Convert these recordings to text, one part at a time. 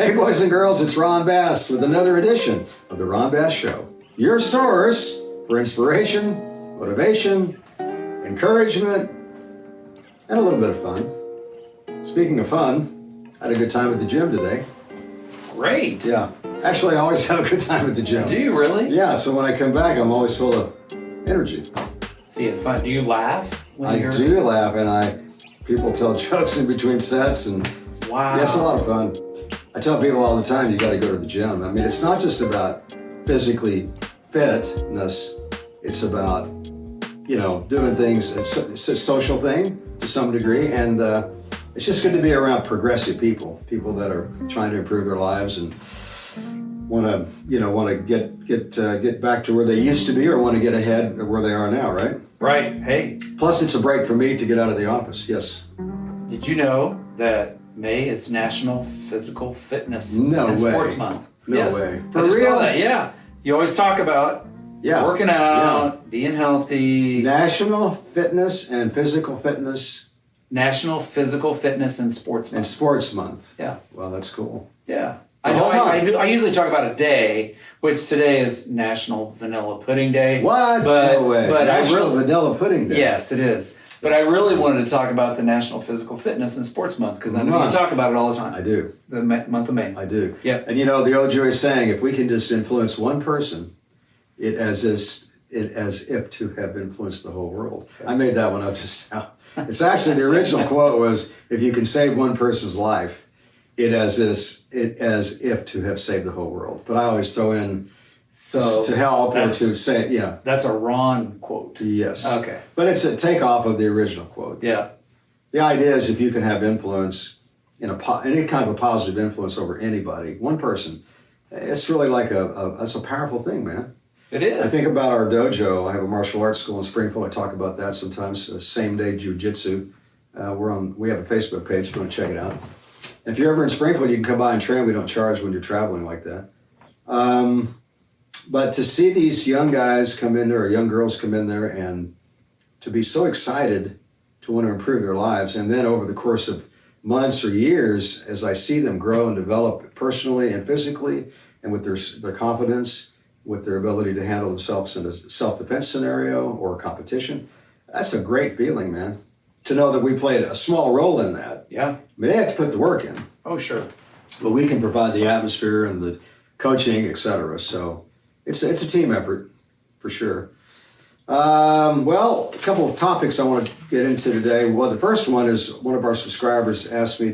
Hey, boys and girls, it's Ron Bass with another edition of The Ron Bass Show. Your source for inspiration, motivation, encouragement, and a little bit of fun. Speaking of fun, I had a good time at the gym today. Great. Yeah. Actually, I always have a good time at the gym. Do you really? Yeah, so when I come back, I'm always full of energy. See, it's fun. Do you laugh when I do laugh, and people tell jokes in between sets, and Wow. yeah, it's a lot of fun. I tell people all the time, you got to go to the gym. I mean, it's not just about physically fitness. It's about, doing things. It's a social thing to some degree, and it's just good to be around progressive people that are trying to improve their lives and want to get back to where they used to be, or want to get ahead of where they are now, right? Right. Hey, Plus, it's a break for me to get out of the office. Yes. did you know that May is National Physical Fitness No and way. Sports Month? No Yes. way. I For just real? saw that. Yeah. You always talk about working out, being healthy. National Fitness and Physical Fitness National Physical Fitness and Sports and Month. Sports Month. Yeah. Well, that's cool. Yeah. Hold on. I usually talk about a day, which today is National Vanilla Pudding Day. What? But, No way. But National Vanilla Pudding Day. Yes, it is. But I really wanted to talk about the National Physical Fitness and Sports Month because I know you talk about it all the time. I do. The month of May. I do. Yep. And the old Jewish saying, if we can just influence one person, it as if to have influenced the whole world. I made that one up just now. It's actually, the original quote was, if you can save one person's life, it as if to have saved the whole world. But I always throw in to help or to say, yeah. That's a Ron quote. Yes. Okay. But it's a takeoff of the original quote. Yeah. The idea is if you can have influence, any kind of a positive influence over anybody, one person, it's really like it's a powerful thing, man. It is. I think about our dojo. I have a martial arts school in Springfield. I talk about that sometimes. Same day jiu-jitsu. We have a Facebook page if you want to check it out. If you're ever in Springfield, you can come by and train. We don't charge when you're traveling like that. But to see these young guys come in there, or young girls come in there, and to be so excited to want to improve their lives, and then over the course of months or years, as I see them grow and develop personally and physically, and with their confidence, with their ability to handle themselves in a self-defense scenario or a competition, that's a great feeling, man. To know that we played a small role in that. Yeah. I mean, they have to put the work in, Oh, sure. but we can provide the atmosphere and the coaching, etc. So it's a team effort for sure. Well, a couple of topics I want to get into today. Well, the first one is one of our subscribers asked me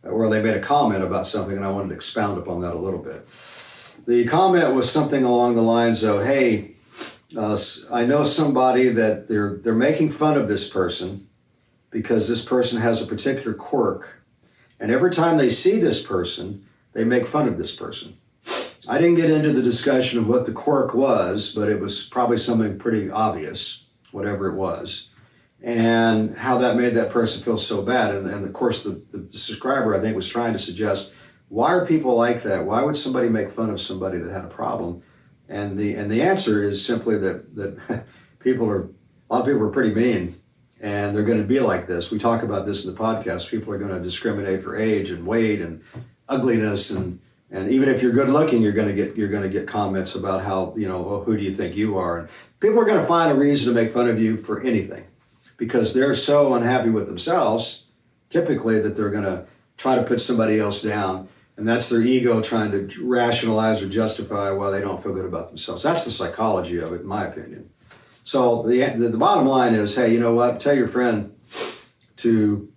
or they made a comment about something, and I wanted to expound upon that a little bit. The comment was something along the lines of, hey, I know somebody that they're making fun of this person because this person has a particular quirk. And every time they see this person, they make fun of this person. I didn't get into the discussion of what the quirk was, but it was probably something pretty obvious, whatever it was, and how that made that person feel so bad. And of course, the subscriber, I think, was trying to suggest, why are people like that? Why would somebody make fun of somebody that had a problem? And the answer is simply that a lot of people are pretty mean, and they're going to be like this. We talk about this in the podcast. People are going to discriminate for age and weight and ugliness, and even if you're good looking, you're going to get comments about how, who do you think you are? And people are going to find a reason to make fun of you for anything, because they're so unhappy with themselves, typically, that they're going to try to put somebody else down. And that's their ego trying to rationalize or justify why they don't feel good about themselves. That's the psychology of it, in my opinion. So the bottom line is, hey, you know what? Tell your friend to,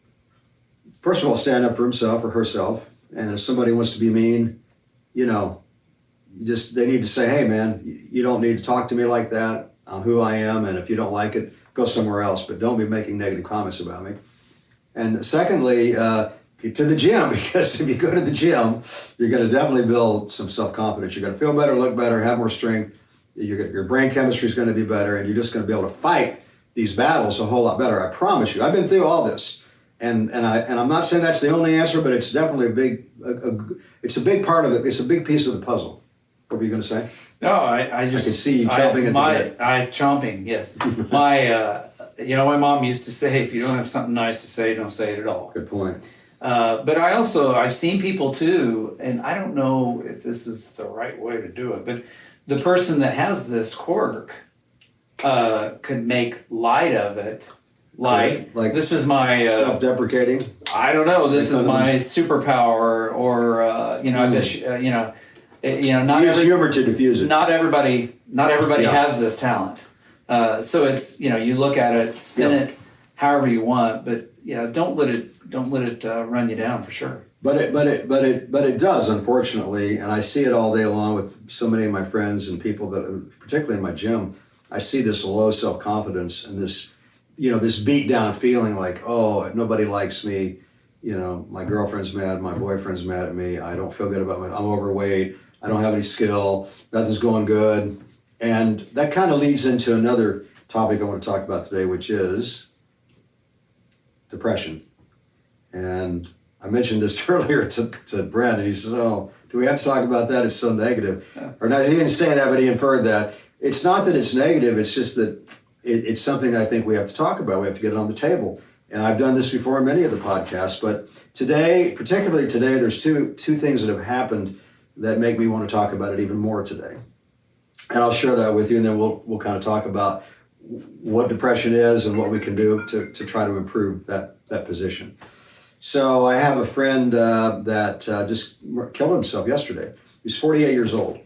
first of all, stand up for himself or herself. And if somebody wants to be mean, they need to say, hey, man, you don't need to talk to me like that. I'm who I am. And if you don't like it, go somewhere else. But don't be making negative comments about me. And secondly, to the gym, because if you go to the gym, you're going to definitely build some self-confidence. You're going to feel better, look better, have more strength. Your brain chemistry is going to be better, and you're just going to be able to fight these battles a whole lot better. I promise you. I've been through all this, and I'm not saying that's the only answer, but it's definitely it's a big part of it. It's a big piece of the puzzle. What were you going to say? No, I just... I can see you chomping at the bit. Chomping, yes. My mom used to say, if you don't have something nice to say, don't say it at all. Good point. But I've seen people too, and I don't know if this is the right way to do it, but the person that has this quirk could make light of it. Like this is my self-deprecating. I don't know. This is my superpower, or I guess not use humor to diffuse it. Not everybody has this talent. So it's you look at it, spin it however you want, but don't let it run you down for sure. But it does, unfortunately, and I see it all day long with so many of my friends and people that, particularly in my gym, I see this low self-confidence and this beat down feeling like, oh, nobody likes me. My girlfriend's mad, my boyfriend's mad at me. I don't feel good about I'm overweight. I don't have any skill. Nothing's going good. And that kind of leads into another topic I want to talk about today, which is depression. And I mentioned this earlier to Brent, and he says, oh, do we have to talk about that? It's so negative. Yeah. Or no, he didn't say that, but he inferred that. It's not that it's negative, it's just that it's something I think we have to talk about. We have to get it on the table. And I've done this before in many of the podcasts, but particularly today, there's two things that have happened that make me want to talk about it even more today. And I'll share that with you, and then we'll kind of talk about what depression is and what we can do to try to improve that position. So I have a friend that just killed himself yesterday. He's 48 years old.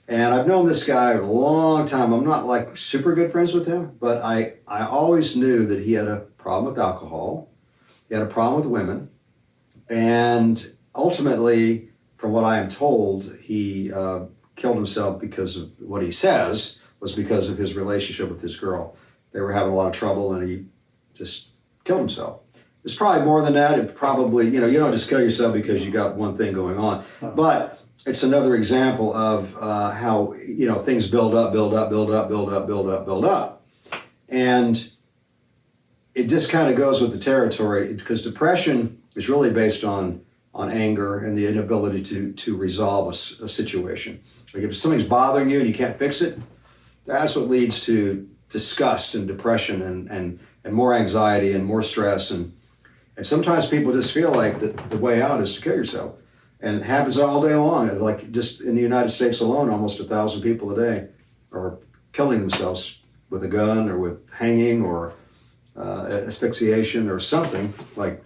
And I've known this guy a long time. I'm not like super good friends with him, but I always knew that he had a problem with alcohol. He had a problem with women. And ultimately, from what I am told, he killed himself because of what he says was because of his relationship with his girl. They were having a lot of trouble and he just killed himself. It's probably more than that. It probably, you don't just kill yourself because you got one thing going on. But it's another example of how, things build up. And it just kind of goes with the territory, because depression is really based on anger and the inability to resolve a situation. Like if something's bothering you and you can't fix it, that's what leads to disgust and depression and more anxiety and more stress. And sometimes people just feel like the way out is to kill yourself. And it happens all day long. Like just in the United States alone, almost 1,000 people a day are killing themselves with a gun or with hanging or asphyxiation or something. Like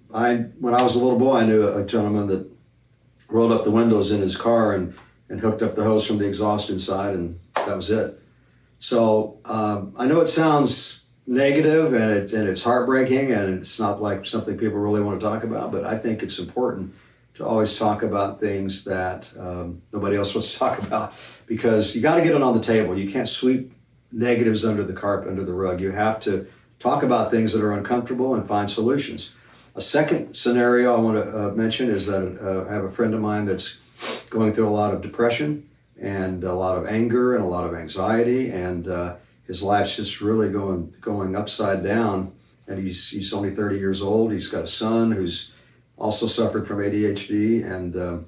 when I was a little boy, I knew a gentleman that rolled up the windows in his car and hooked up the hose from the exhaust inside, and that was it. So I know it sounds negative and it's heartbreaking, and it's not like something people really want to talk about, but I think it's important to always talk about things that nobody else wants to talk about, because you got to get it on the table. You can't sweep negatives under the carpet, under the rug. You have to talk about things that are uncomfortable and find solutions. A second scenario I want to mention is that I have a friend of mine that's going through a lot of depression and a lot of anger and a lot of anxiety, and his life's just really going upside down. And he's only 30 years old. He's got a son who's also suffered from ADHD, and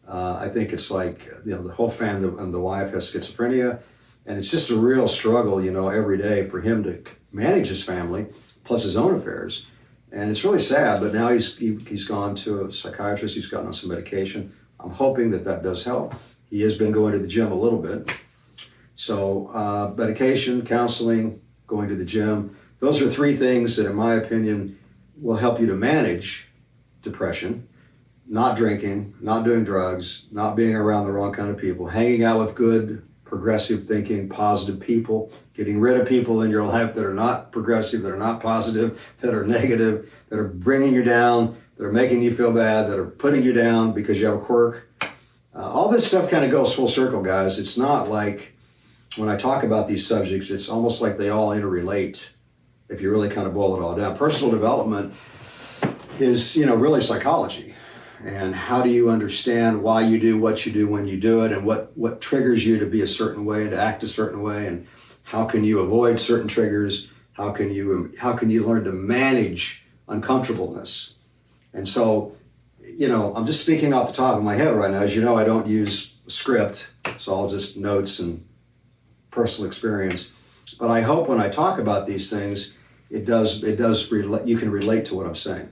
I think it's like the whole family and the wife has schizophrenia, and it's just a real struggle, every day for him to manage his family plus his own affairs. And it's really sad, but now he's gone to a psychiatrist. He's gotten on some medication. I'm hoping that does help. He has been going to the gym a little bit. So medication, counseling, going to the gym, those are three things that, in my opinion, will help you to manage depression. Not drinking, not doing drugs, not being around the wrong kind of people, hanging out with good, progressive thinking, positive people, getting rid of people in your life that are not progressive, that are not positive, that are negative, that are bringing you down, that are making you feel bad, that are putting you down because you have a quirk. All this stuff kind of goes full circle, guys. It's not like when I talk about these subjects, it's almost like they all interrelate if you really kind of boil it all down. Personal development is, really psychology. And how do you understand why you do what you do when you do it, and what triggers you to be a certain way, to act a certain way, and how can you avoid certain triggers? How can you learn to manage uncomfortableness? And so, I'm just speaking off the top of my head right now. As you know, I don't use a script, it's all just notes and personal experience. But I hope when I talk about these things, you can relate to what I'm saying.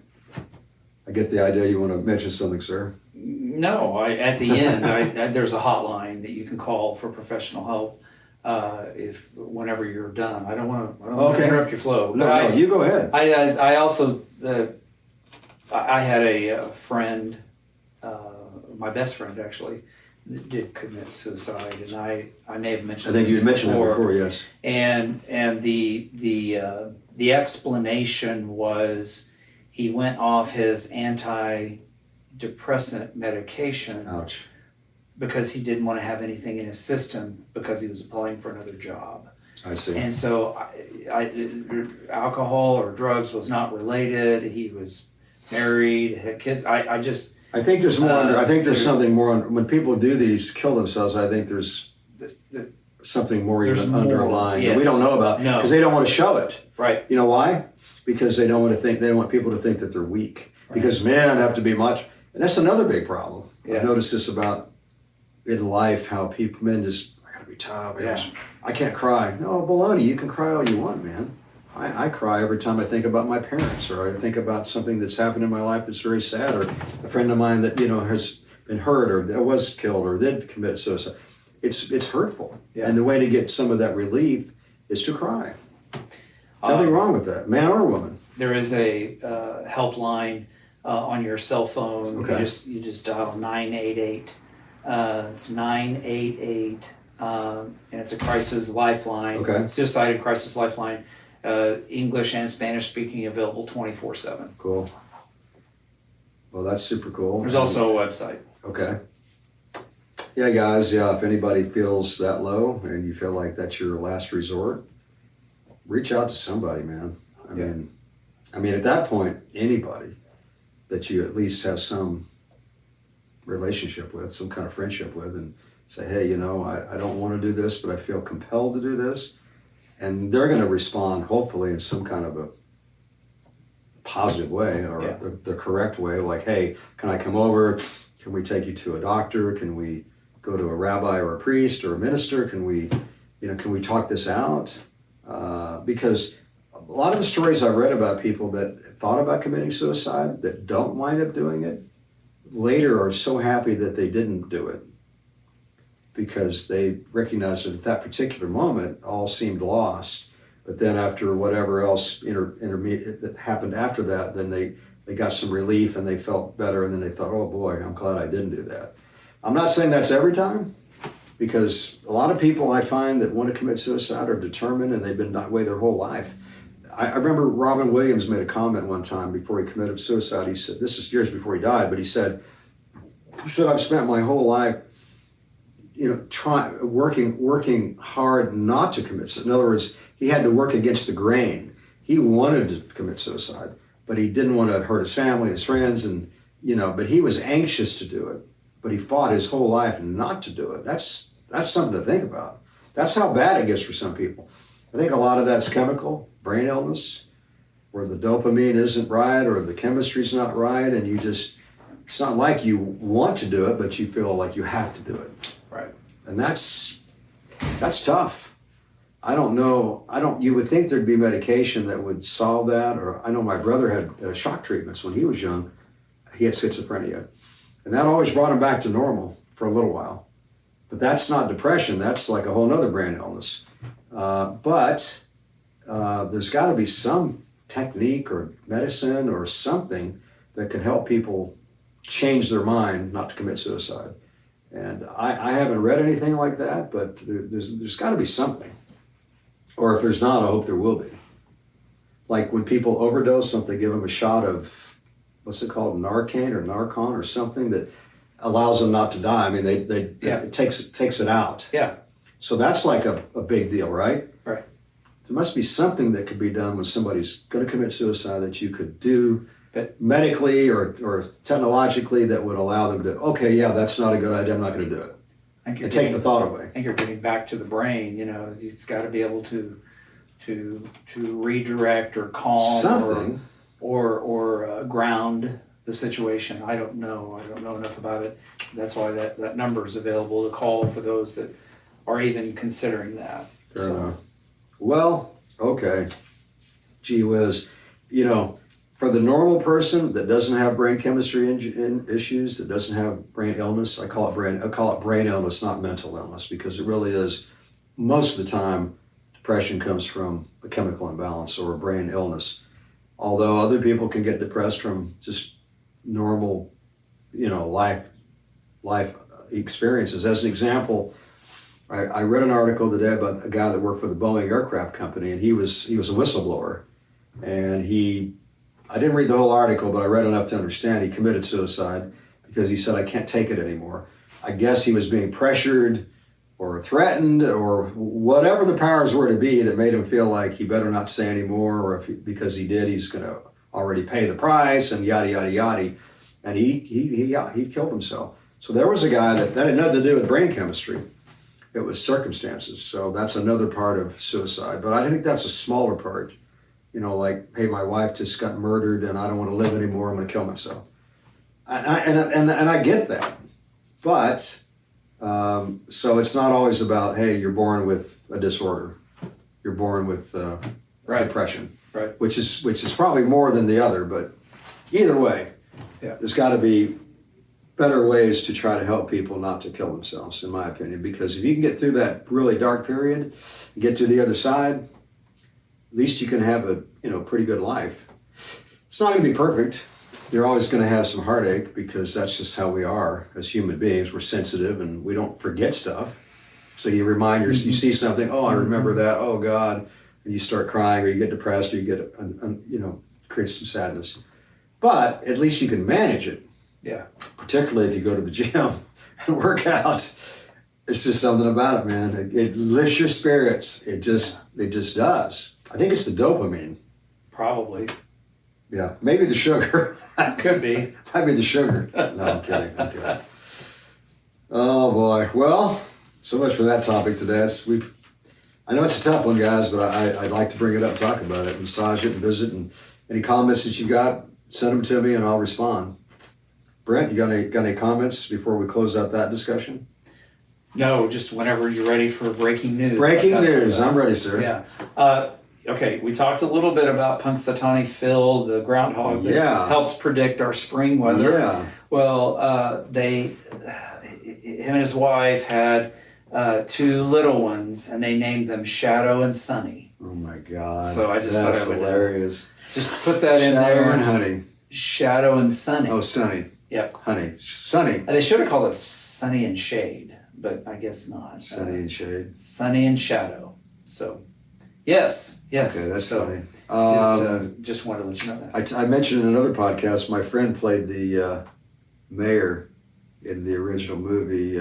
I get the idea you want to mention something, sir. No, at the end, there's a hotline that you can call for professional help whenever you're done. I don't want to interrupt your flow. No, you go ahead. I also I had a friend, my best friend actually, that did commit suicide, and I may have mentioned. I think you had mentioned before. that before, yes. And the explanation was he went off his antidepressant medication. Ouch. Because he didn't want to have anything in his system because he was applying for another job. I see. And so alcohol or drugs was not related. He was married, had kids. I think there's more. I think there's something more when people do these kill themselves. I think there's something more even underlying that we don't know about because they don't want to show it. Right. You know why? Because they don't want to think. They don't want people to think that they're weak. Right. Because men have to be much, and that's another big problem. Yeah. I've noticed this about in life how men just I gotta be tough. I can't cry. No, baloney. You can cry all you want, man. I cry every time I think about my parents, or I think about something that's happened in my life that's very sad, or a friend of mine that has been hurt, or that was killed, or did commit suicide. It's hurtful, and the way to get some of that relief is to cry. Nothing wrong with that, man or woman. There is a helpline on your cell phone. Okay. You just dial 988. It's 988, and it's a crisis lifeline. Okay. Suicide and crisis lifeline. English and Spanish speaking available 24/7. Cool. Well, that's super cool. There's also a website. Okay. Yeah, guys. Yeah, if anybody feels that low and you feel like that's your last resort, reach out to somebody, man. I mean, at that point, anybody that you at least have some relationship with, some kind of friendship with, and say, hey, I don't want to do this, but I feel compelled to do this. And they're going to respond, hopefully, in some kind of a positive way or the correct way. Like, hey, can I come over? Can we take you to a doctor? Can we go to a rabbi or a priest or a minister? Can we talk this out? Because a lot of the stories I read about people that thought about committing suicide that don't wind up doing it later are so happy that they didn't do it, because they recognized that at that particular moment all seemed lost. But then after whatever else intermediate that happened after that, then they got some relief and they felt better, and then they thought, oh boy, I'm glad I didn't do that. I'm not saying that's every time, because a lot of people I find that want to commit suicide are determined, and they've been that way their whole life. I remember Robin Williams made a comment one time before he committed suicide. He said, this is years before he died, but he said, I've spent my whole life working hard not to commit suicide. In other words, he had to work against the grain. He wanted to commit suicide, but he didn't want to hurt his family, his friends, and but he was anxious to do it. But he fought his whole life not to do it. That's something to think about. That's how bad it gets for some people. I think a lot of that's chemical, brain illness, where the dopamine isn't right or the chemistry's not right, and it's not like you want to do it, but you feel like you have to do it. Right. And that's tough. I don't know. You would think there'd be medication that would solve that. Or I know my brother had shock treatments when he was young. He had schizophrenia. And that always brought him back to normal for a little while. But that's not depression. That's like a whole nother brain illness. But there's got to be some technique or medicine or something that can help people change their mind not to commit suicide. And I haven't read anything like that, but there's got to be something. Or if there's not, I hope there will be. Like when people overdose, they give them a shot of, what's it called, Narcan or Narcon or something that allows them not to die. I mean, it takes it out. Yeah. So that's like a big deal, right? Right. There must be something that could be done when somebody's going to commit suicide that you could do medically or technologically that would allow them to, okay, yeah, that's not a good idea, I'm not going to do it. And take the thought away. I think you're getting back to the brain, it's got to be able to redirect or calm something. or ground the situation. I don't know enough about it. That's why that number is available to call for those that are even considering that. Fair enough. Well, okay. Gee whiz. for the normal person that doesn't have brain chemistry issues, that doesn't have brain illness, I call it brain illness, not mental illness, because it really is. Most of the time, depression comes from a chemical imbalance or a brain illness. Although other people can get depressed from just normal, life experiences. As an example, I read an article today about a guy that worked for the Boeing aircraft company, and he was a whistleblower, and I didn't read the whole article, but I read enough to understand he committed suicide because he said, I can't take it anymore. I guess he was being pressured or threatened or whatever the powers were to be that made him feel like he better not say anymore, or because he did, he's going to already pay the price and yada, yada, yada. And he killed himself. So there was a guy that had nothing to do with brain chemistry. It was circumstances. So that's another part of suicide. But I think that's a smaller part. Like, hey, my wife just got murdered and I don't want to live anymore. I'm going to kill myself. And I get that. But, so it's not always about, hey, you're born with a disorder. You're born with depression. Right. Which is probably more than the other. But either way, there's got to be better ways to try to help people not to kill themselves, in my opinion. Because if you can get through that really dark period and get to the other side, at least you can have a pretty good life. It's not going to be perfect. You're always going to have some heartache because that's just how we are as human beings. We're sensitive and we don't forget stuff. So you remind yourself, you see something, oh, I remember that, oh God, and you start crying or you get depressed or you get, creates some sadness. But at least you can manage it. Yeah. Particularly if you go to the gym and work out. It's just something about it, man. It lifts your spirits. It just does. I think it's the dopamine. Probably. Yeah, maybe the sugar. Could be. Might be the sugar. No, I'm kidding. Oh boy. Well, so much for that topic today. I know it's a tough one, guys, but I'd like to bring it up and talk about it, massage it and visit. And any comments that you got, send them to me and I'll respond. Brent, you got any comments before we close out that discussion? No, just whenever you're ready for breaking news. Breaking news. I'm ready, sir. Yeah. Okay, we talked a little bit about Punxsutawney Phil, the groundhog that helps predict our spring weather. Yeah. Well, him and his wife had 2 little ones, and they named them Shadow and Sunny. Oh my God. So I just That's thought I would hilarious. Just put that in there. Shadow and Honey. Shadow and Sunny. Oh, Sunny. Yep. Honey. Sunny. They should have called it Sunny and Shade, but I guess not. Sunny and Shade. Sunny and Shadow. So, yes. Okay, that's funny. Just wanted to let you know that. I mentioned in another podcast, my friend played the mayor in the original movie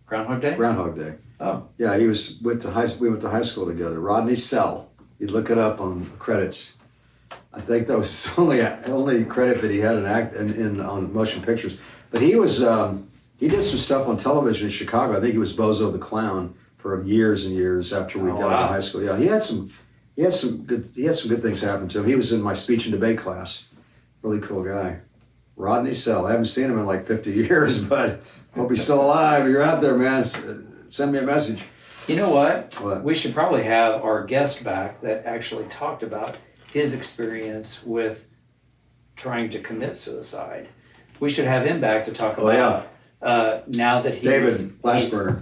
Groundhog Day? Groundhog Day. Oh. Yeah, we went to high school together. Rodney Sell. You look it up on the credits. I think that was only credit that he had on motion pictures. But he did some stuff on television in Chicago. I think he was Bozo the Clown for years and years after we got out of high school. Yeah, he had some good things happen to him. He was in my speech and debate class. Really cool guy. Rodney Sell. I haven't seen him in like 50 years, but hope he's still alive. You're out there, man. Send me a message. You know what? What? We should probably have our guest back that actually talked about his experience with trying to commit suicide. We should have him back to talk about now that David Lashburner.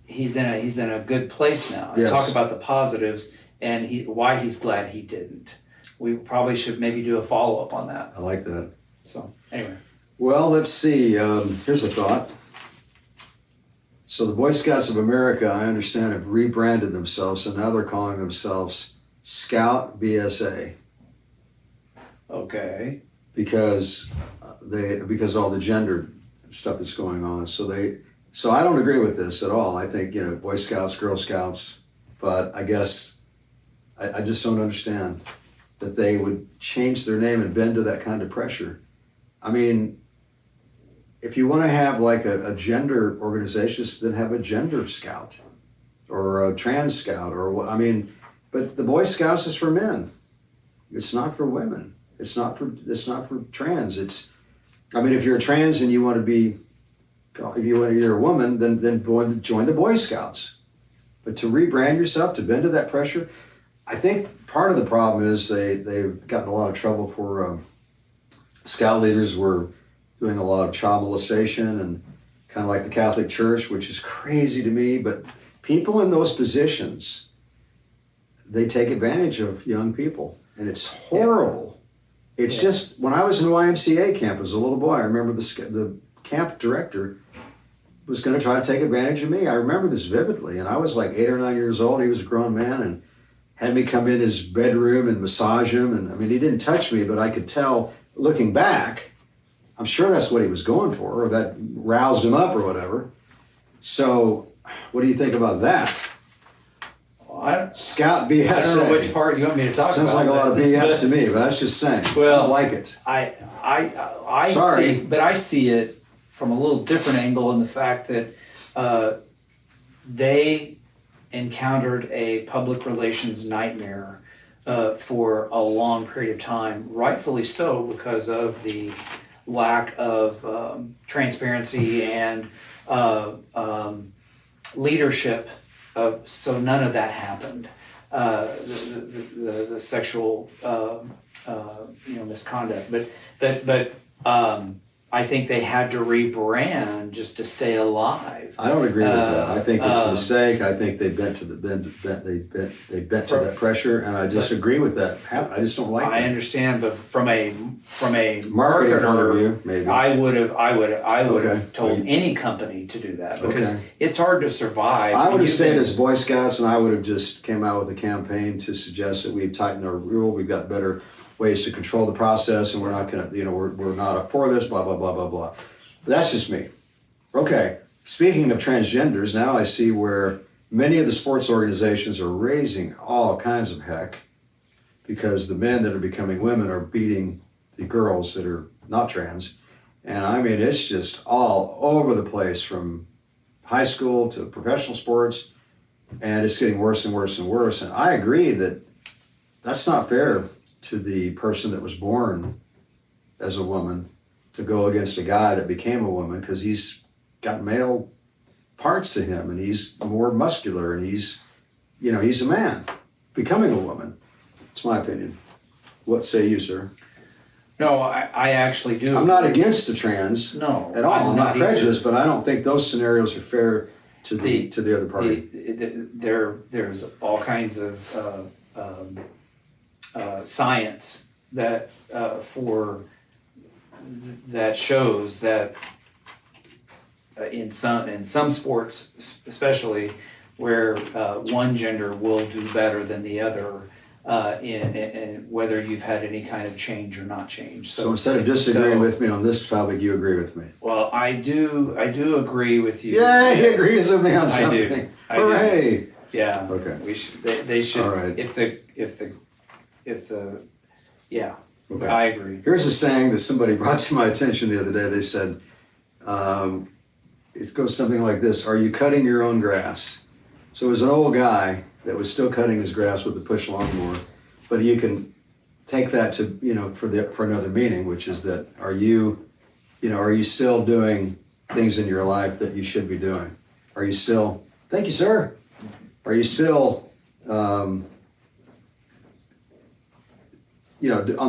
He's in a good place now. And talk about the positives and why he's glad he didn't. We probably should maybe do a follow-up on that. I like that. So anyway. Well, let's see. Here's a thought. So the Boy Scouts of America, I understand, have rebranded themselves, and now they're calling themselves Scout BSA. Okay. Because all the gender stuff that's going on. So I don't agree with this at all. I think, Boy Scouts, Girl Scouts, but I guess I just don't understand that they would change their name and bend to that kind of pressure. I mean, if you want to have like a gender organization, then have a gender scout or a trans scout or what. I mean, but the Boy Scouts is for men. It's not for women. It's not for trans. If you're a trans and you want to be, you're a woman, then join the Boy Scouts. But to rebrand yourself, to bend to that pressure, I think part of the problem is they've gotten a lot of trouble for Scout leaders were doing a lot of child molestation and kind of like the Catholic Church, which is crazy to me. But people in those positions, they take advantage of young people, and it's horrible. It's just, when I was in the YMCA camp as a little boy, I remember the camp director was going to try to take advantage of me. I remember this vividly, and I was like 8 or 9 years old. He was a grown man and had me come in his bedroom and massage him. And I mean, he didn't touch me, but I could tell, looking back, I'm sure that's what he was going for, or that roused him up or whatever. So what do you think about that? Scout BS. I don't know which part you want me to talk about. Sounds like a lot of BS to me, but that's just saying. Well, I don't like it. I Sorry. I see it from a little different angle in the fact that they encountered a public relations nightmare for a long period of time, rightfully so, because of the lack of transparency and leadership. So none of that happened. The sexual misconduct, but I think they had to rebrand just to stay alive. I don't agree with that. I think it's a mistake. I think they bent to that pressure, and I disagree with that. I just don't like. I understand, but from a marketing marketer point of view, maybe I would have Okay. told any company to do that, because Okay. it's hard to survive. I would have stayed as Boy Scouts, and I would have just came out with a campaign to suggest that we've tightened our rule. We've got better ways to control the process, and we're not going to, we're not up for this, blah, blah, blah, blah, blah. But that's just me. Okay, speaking of transgenders, now I see where many of the sports organizations are raising all kinds of heck because the men that are becoming women are beating the girls that are not trans. And I mean, it's just all over the place from high school to professional sports, and it's getting worse and worse and worse. And I agree that that's not fair to the person that was born as a woman to go against a guy that became a woman, because he's got male parts to him and he's more muscular and he's a man becoming a woman. It's my opinion. What say you, sir? No, I actually do. I'm not against the trans at all. I'm not prejudiced, but I don't think those scenarios are fair to the other party. There's all kinds of science that that shows that in some sports, especially where one gender will do better than the other, in whether you've had any kind of change or not change. So instead of disagreeing with me on this topic, you agree with me. Well, I do agree with you. Yeah, he agrees with me on something. I do. Hooray! Yeah. Okay. They should. All right. Yeah. Okay. I agree. Here's a saying that somebody brought to my attention the other day. They said, it goes something like this: "Are you cutting your own grass?" So it was an old guy that was still cutting his grass with the push lawnmower, but you can take that to for another meaning, which is that are you still doing things in your life that you should be doing? Are you still? Thank you, sir. Are you still on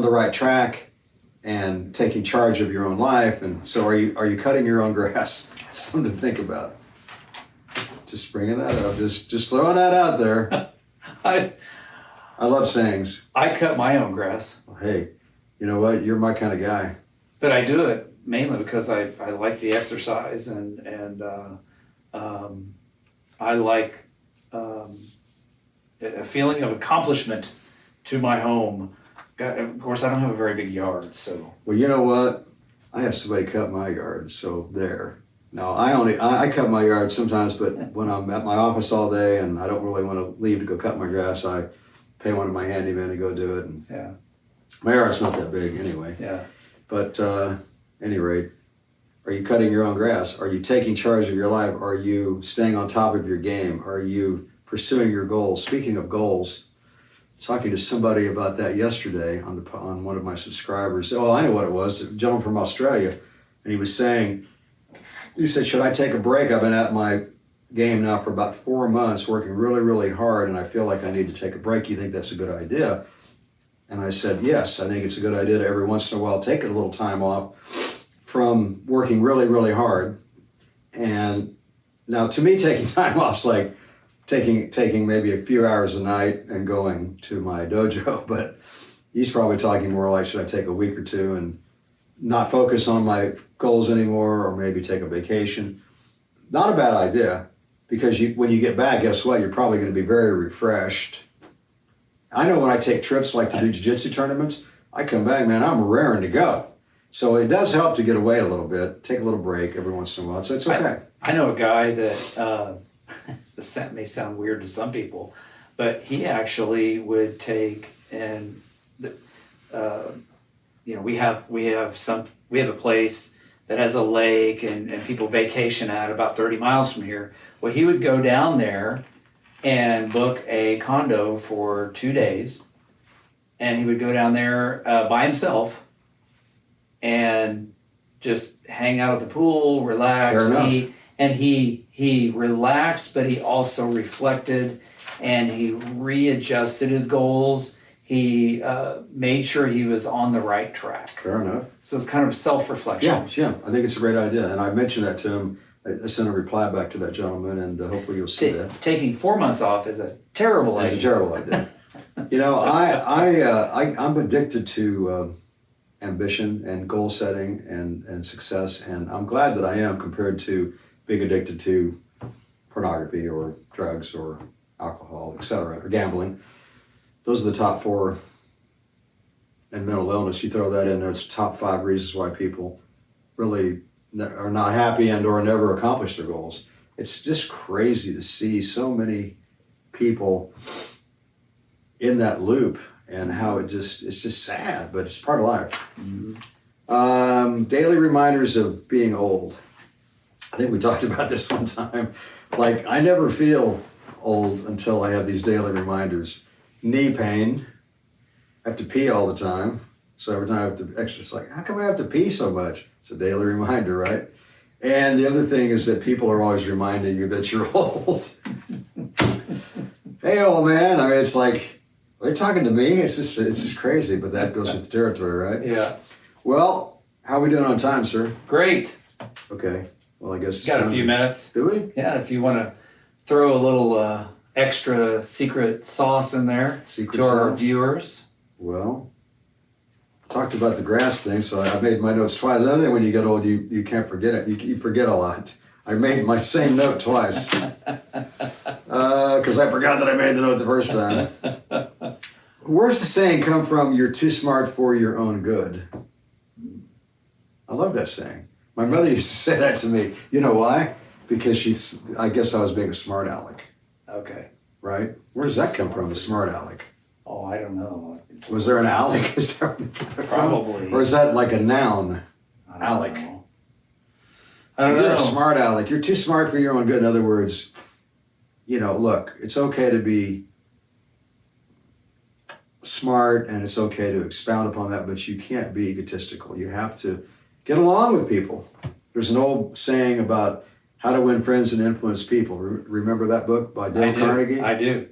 the right track and taking charge of your own life? And so are you cutting your own grass? Something to think about. Just bringing that up, just throwing that out there. I love sayings. I cut my own grass. Well, hey, you know what? You're my kind of guy. But I do it mainly because I like the exercise and I like a feeling of accomplishment to my home. Of course, I don't have a very big yard, so. Well, you know what? I have somebody cut my yard, so there. No, I cut my yard sometimes, but when I'm at my office all day and I don't really want to leave to go cut my grass, I pay one of my handymen to go do it. And yeah. My yard's not that big anyway. Yeah. But any rate, are you cutting your own grass? Are you taking charge of your life? Are you staying on top of your game? Are you pursuing your goals? Speaking of goals, talking to somebody about that yesterday on one of my subscribers. Oh, I know what it was. A gentleman from Australia, and he was saying, he said, should I take a break? I've been at my game now for about 4 months, working really, really hard, and I feel like I need to take a break. You think that's a good idea? And I said, yes, I think it's a good idea to every once in a while take a little time off from working really, really hard. And now to me, taking time off is like taking maybe a few hours a night and going to my dojo. But he's probably talking more like, should I take a week or two and not focus on my goals anymore, or maybe take a vacation? Not a bad idea, because when you get back, guess what? You're probably going to be very refreshed. I know when I take trips like to do jiu-jitsu tournaments, I come back, man, I'm raring to go. So it does help to get away a little bit, take a little break every once in a while. So it's okay. I know a guy that, this may sound weird to some people, but he actually would take and, we have a place that has a lake and people vacation at about 30 miles from here. Well, he would go down there and book a condo for 2 days, and he would go down there by himself and just hang out at the pool, relax. He relaxed, but he also reflected, and he readjusted his goals. He made sure he was on the right track. Fair enough. So it's kind of self-reflection. Yeah, I think it's a great idea. And I mentioned that to him. I sent a reply back to that gentleman, and hopefully you'll see that. Taking 4 months off is a terrible idea. It's a terrible idea. I'm addicted to ambition and goal setting and success, and I'm glad that I am, compared to being addicted to pornography or drugs or alcohol, etc., or gambling. Those are the top 4. And mental illness, you throw that in there, it's top 5 reasons why people really are not happy and or never accomplish their goals. It's just crazy to see so many people in that loop, and how it's just sad, but it's part of life. Mm-hmm. Daily reminders of being old. I think we talked about this one time. Like, I never feel old until I have these daily reminders. Knee pain. I have to pee all the time. So every time I have to it's like, how come I have to pee so much? It's a daily reminder, right? And the other thing is that people are always reminding you that you're old. Hey, old man. I mean, it's like, are they talking to me? It's just crazy, but that goes with the territory, right? Yeah. Well, how are we doing on time, sir? Great. Okay. Well, I guess Got a few minutes. Do we? Yeah, if you want to throw a little extra secret sauce in there our viewers. Well, talked about the grass thing, so I made my notes twice. Another thing, when you get old, you can't forget it. You forget a lot. I made my same note twice because I forgot that I made the note the first time. Where's the saying come from? You're too smart for your own good. I love that saying. My mother used to say that to me. You know why? Because I guess I was being a smart aleck. Okay. Right? Where does that come from, a smart aleck? Oh, I don't know. Was there an aleck? Probably. Or is that like a noun? Aleck. I don't know. You're a smart aleck. You're too smart for your own good. In other words, look, it's okay to be smart, and it's okay to expound upon that, but you can't be egotistical. You have to get along with people. There's an old saying about how to win friends and influence people. Remember that book by Dale Carnegie? I do.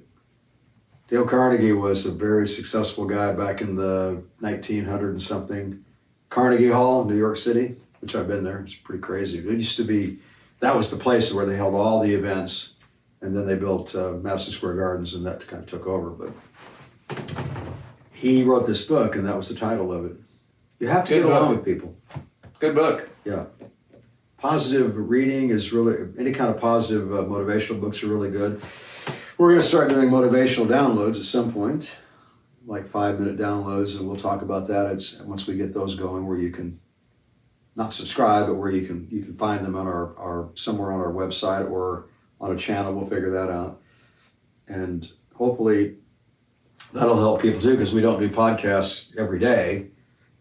Dale Carnegie was a very successful guy back in the 1900 and something. Carnegie Hall, New York City, which I've been there. It's pretty crazy. It used to be, that was the place where they held all the events, and then they built Madison Square Gardens, and that kind of took over. But he wrote this book, and that was the title of it. You have to get along with people. Good book. Yeah. Positive reading is really, any kind of positive motivational books are really good. We're going to start doing motivational downloads at some point, like 5-minute downloads, and we'll talk about that. It's once we get those going, where you can not subscribe, but where you can find them on our somewhere on our website or on a channel. We'll figure that out, and hopefully that'll help people too, because we don't do podcasts every day.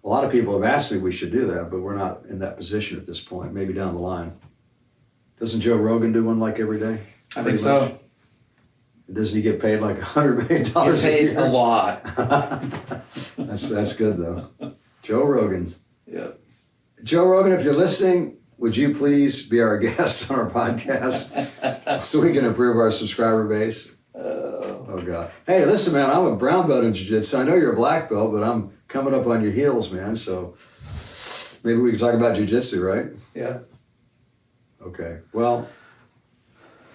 A lot of people have asked me we should do that, but we're not in that position at this point. Maybe down the line. Doesn't Joe Rogan do one like every day? I think so. Doesn't he get paid like $100 million He's paid a year? a lot. That's good though. Joe Rogan. Yep. Joe Rogan, if you're listening, would you please be our guest on our podcast so we can improve our subscriber base? Oh God. Hey, listen, man, I'm a brown belt in jiu-jitsu. I know you're a black belt, but I'm coming up on your heels, man. So maybe we can talk about jiu-jitsu, right? Yeah. Okay. Well,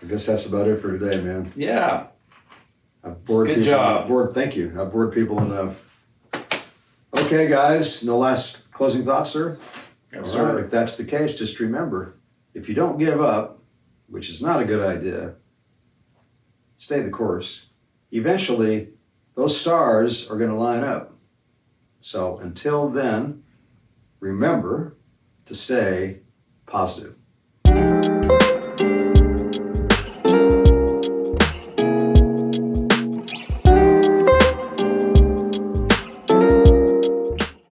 I guess that's about it for today, man. Yeah. I've bored Good people. job. Thank you. I've bored people enough. Okay, guys. No last closing thoughts, sir? No, All sir. right. If that's the case, just remember, if you don't give up, which is not a good idea, stay the course. Eventually, those stars are going to line up. So until then, remember to stay positive.